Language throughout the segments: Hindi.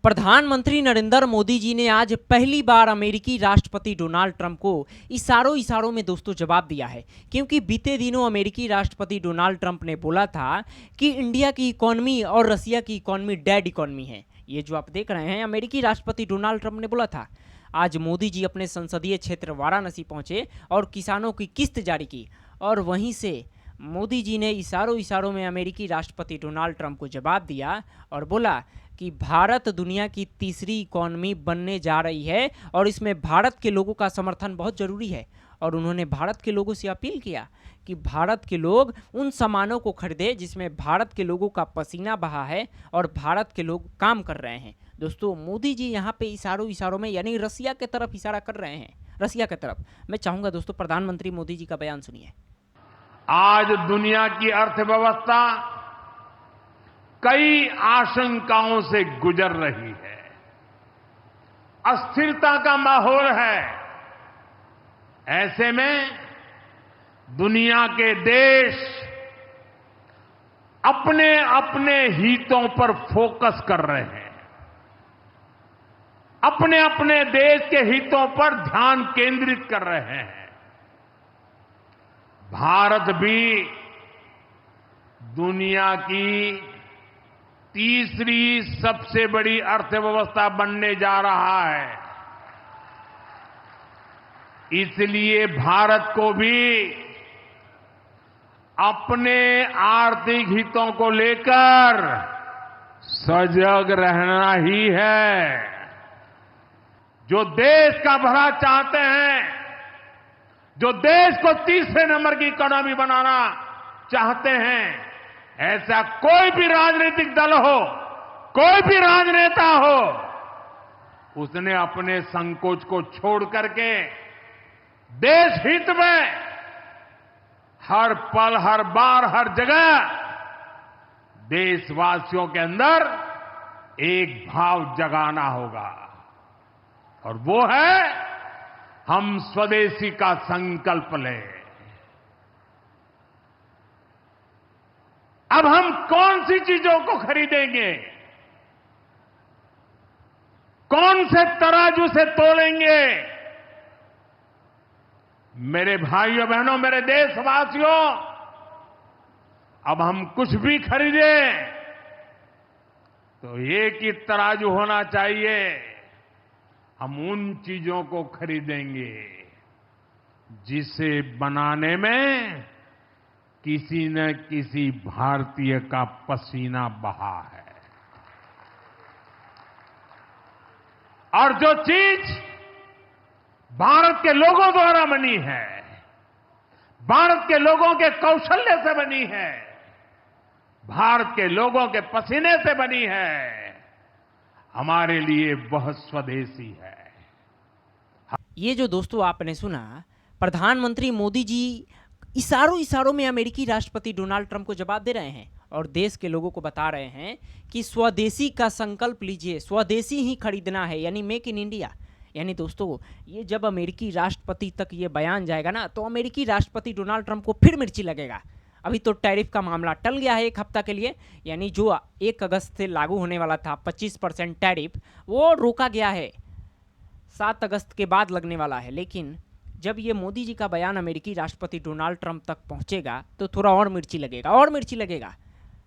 प्रधानमंत्री नरेंद्र मोदी जी ने आज पहली बार अमेरिकी राष्ट्रपति डोनाल्ड ट्रंप को इशारों इशारों में दोस्तों जवाब दिया है। क्योंकि बीते दिनों अमेरिकी राष्ट्रपति डोनाल्ड ट्रंप ने बोला था कि इंडिया की इकॉनमी और रसिया की इकॉनमी डेड इकॉनमी है। ये जो आप देख रहे हैं, अमेरिकी राष्ट्रपति डोनाल्ड ट्रंप ने बोला था। आज मोदी जी अपने संसदीय क्षेत्र वाराणसी पहुंचे और किसानों की किस्त जारी की, और वहीं से मोदी जी ने इशारों इशारों में अमेरिकी राष्ट्रपति डोनाल्ड ट्रंप को जवाब दिया और बोला कि भारत दुनिया की तीसरी इकॉनमी बनने जा रही है और इसमें भारत के लोगों का समर्थन बहुत ज़रूरी है। और उन्होंने भारत के लोगों से अपील किया कि भारत के लोग उन सामानों को खरीदें जिसमें भारत के लोगों का पसीना बहा है और भारत के लोग काम कर रहे हैं। दोस्तों, मोदी जी यहाँ पे इशारों इशारों में यानी रसिया के तरफ इशारा कर रहे हैं, रसिया की तरफ। मैं चाहूँगा दोस्तों, प्रधानमंत्री मोदी जी का बयान सुनिए। आज दुनिया की अर्थव्यवस्था कई आशंकाओं से गुजर रही है। अस्थिरता का माहौल है। ऐसे में दुनिया के देश अपने अपने हितों पर फोकस कर रहे हैं, अपने अपने देश के हितों पर ध्यान केंद्रित कर रहे हैं। भारत भी दुनिया की तीसरी सबसे बड़ी अर्थव्यवस्था बनने जा रहा है। इसलिए भारत को भी अपने आर्थिक हितों को लेकर सजग रहना ही है। जो देश का भला चाहते हैं, जो देश को तीसरे नंबर की इकोनॉमी बनाना चाहते हैं, ऐसा कोई भी राजनीतिक दल हो, कोई भी राजनेता हो, उसने अपने संकोच को छोड़ करके देश हित में हर पल, हर बार, हर जगह देशवासियों के अंदर एक भाव जगाना होगा, और वो है हम स्वदेशी का संकल्प लें। अब हम कौन सी चीजों को खरीदेंगे, कौन से तराजू से तोलेंगे? मेरे भाइयों बहनों, मेरे देशवासियों, अब हम कुछ भी खरीदें तो एक ही तराजू होना चाहिए। हम उन चीजों को खरीदेंगे जिसे बनाने में किसी न किसी भारतीय का पसीना बहा है। और जो चीज भारत के लोगों द्वारा बनी है, भारत के लोगों के कौशल्य से बनी है, भारत के लोगों के पसीने से बनी है, हमारे लिए बहुत स्वदेशी है। ये जो दोस्तों आपने सुना, प्रधानमंत्री मोदी जी इशारों इशारों में अमेरिकी राष्ट्रपति डोनाल्ड ट्रंप को जवाब दे रहे हैं और देश के लोगों को बता रहे हैं कि स्वदेशी का संकल्प लीजिए, स्वदेशी ही खरीदना है, यानी मेक इन इंडिया। यानी दोस्तों, ये जब अमेरिकी राष्ट्रपति तक ये बयान जाएगा ना, तो अमेरिकी राष्ट्रपति डोनाल्ड ट्रंप को फिर मिर्ची लगेगा। अभी तो टैरिफ का मामला टल गया है 1 हफ्ता के लिए, यानी जो 1 अगस्त से लागू होने वाला था 25% टैरिफ, वो रोका गया है, 7 अगस्त के बाद लगने वाला है। लेकिन जब ये मोदी जी का बयान अमेरिकी राष्ट्रपति डोनाल्ड ट्रंप तक पहुंचेगा तो थोड़ा और मिर्ची लगेगा, और मिर्ची लगेगा।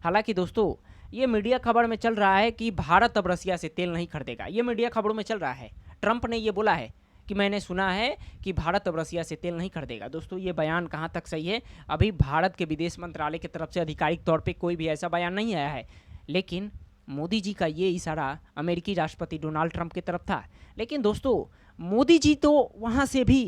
हालांकि दोस्तों, ये मीडिया खबर में चल रहा है कि भारत अब रसिया से तेल नहीं खरीदेगा। ये मीडिया खबरों में चल रहा है। ट्रंप ने ये बोला है कि मैंने सुना है कि भारत अब रसिया से तेल नहीं खरीदेगा। दोस्तों, ये बयान कहाँ तक सही है, अभी भारत के विदेश मंत्रालय की तरफ से आधिकारिक तौर पे कोई भी ऐसा बयान नहीं आया है। लेकिन मोदी जी का ये इशारा अमेरिकी राष्ट्रपति डोनाल्ड ट्रंप की तरफ था। लेकिन दोस्तों, मोदी जी तो वहाँ से भी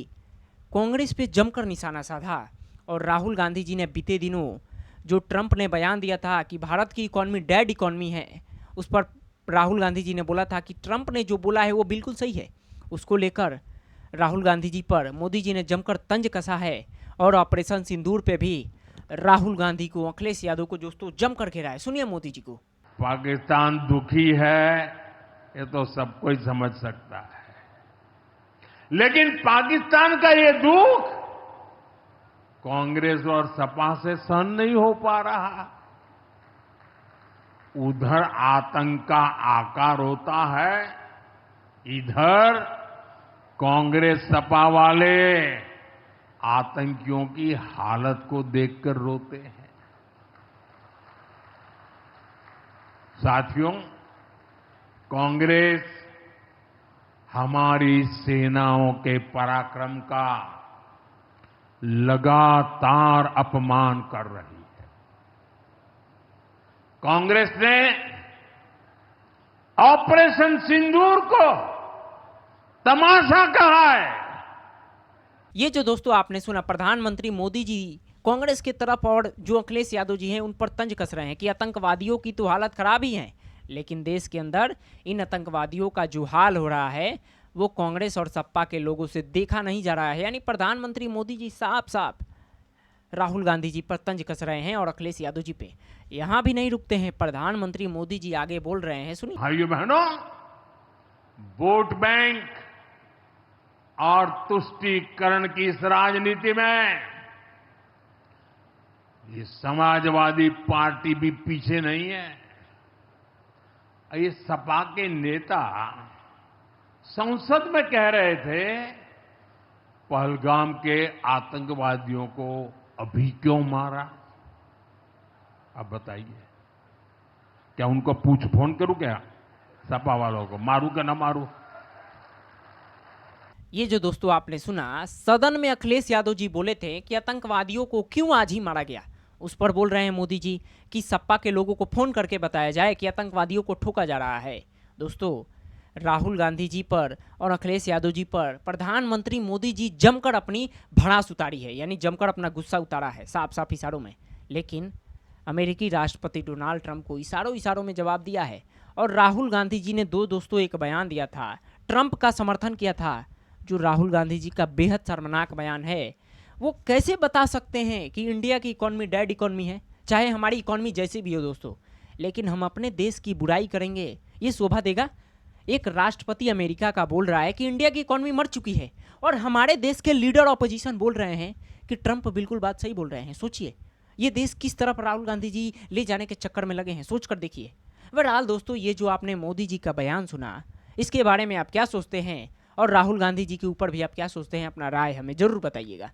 कांग्रेस पे जमकर निशाना साधा, और राहुल गांधी जी ने बीते दिनों जो ट्रंप ने बयान दिया था कि भारत की इकॉनमी डेड इकॉनमी है, उस पर राहुल गांधी जी ने बोला था कि ट्रंप ने जो बोला है वो बिल्कुल सही है। उसको लेकर राहुल गांधी जी पर मोदी जी ने जमकर तंज कसा है, और ऑपरेशन सिंदूर पे भी राहुल गांधी को, अखिलेश यादव को दोस्तों जमकर घेरा है। सुनिए मोदी जी को। पाकिस्तान दुखी है, ये तो सब कोई समझ सकता है, लेकिन पाकिस्तान का ये दुख कांग्रेस और सपा से सहन नहीं हो पा रहा। उधर आतंक का आकार होता है, इधर कांग्रेस सपा वाले आतंकियों की हालत को देखकर रोते हैं। साथियों, कांग्रेस हमारी सेनाओं के पराक्रम का लगातार अपमान कर रही है। कांग्रेस ने ऑपरेशन सिंदूर को तमाशा कहा है। ये जो दोस्तों आपने सुना, प्रधानमंत्री मोदी जी कांग्रेस की तरफ और जो अखिलेश यादव जी हैं उन पर तंज कस रहे हैं कि आतंकवादियों की तो हालत खराब ही है, लेकिन देश के अंदर इन आतंकवादियों का जो हाल हो रहा है वो कांग्रेस और सपा के लोगों से देखा नहीं जा रहा है। यानी प्रधानमंत्री मोदी जी साफ साफ राहुल गांधी जी पर तंज कस रहे हैं और अखिलेश यादव जी पे। यहां भी नहीं रुकते हैं, प्रधानमंत्री मोदी जी आगे बोल रहे हैं, सुनिए। भाइयों बहनों, वोट बैंक और तुष्टीकरण की इस राजनीति में ये समाजवादी पार्टी भी पीछे नहीं है। ये सपा के नेता संसद में कह रहे थे, पहलगाम के आतंकवादियों को अभी क्यों मारा? अब बताइए, क्या उनको पूछ फोन करूं? क्या सपा वालों को मारूं क्या ना मारूं? ये जो दोस्तों आपने सुना, सदन में अखिलेश यादव जी बोले थे कि आतंकवादियों को क्यों आज ही मारा गया। उस पर बोल रहे हैं मोदी जी कि सपा के लोगों को फोन करके बताया जाए कि आतंकवादियों को ठोका जा रहा है। दोस्तों, राहुल गांधी जी पर और अखिलेश यादव जी पर प्रधानमंत्री मोदी जी जमकर अपनी भड़ास उतारी है, यानी जमकर अपना गुस्सा उतारा है साफ साफ इशारों में। लेकिन अमेरिकी राष्ट्रपति डोनाल्ड ट्रंप को इशारों इशारों में जवाब दिया है। और राहुल गांधी जी ने दोस्तों एक बयान दिया था, ट्रंप का समर्थन किया था। जो राहुल गांधी जी का बेहद शर्मनाक बयान है, वो कैसे बता सकते हैं कि इंडिया की इकॉनमी डेड इकॉनमी है, चाहे हमारी इकॉनमी जैसी भी हो दोस्तों, लेकिन हम अपने देश की बुराई करेंगे, ये शोभा देगा? एक राष्ट्रपति अमेरिका का बोल रहा है कि इंडिया की इकॉनमी मर चुकी है, और हमारे देश के लीडर ऑपोजिशन बोल रहे हैं कि ट्रंप बिल्कुल बात सही बोल रहे हैं। सोचिए, ये देश किस तरफ राहुल गांधी जी ले जाने के चक्कर में लगे हैं, सोच कर देखिए। बहरहाल दोस्तों, ये जो आपने मोदी जी का बयान सुना, इसके बारे में आप क्या सोचते हैं, और राहुल गांधी जी के ऊपर भी आप क्या सोचते हैं? अपना राय हमें जरूर बताइएगा।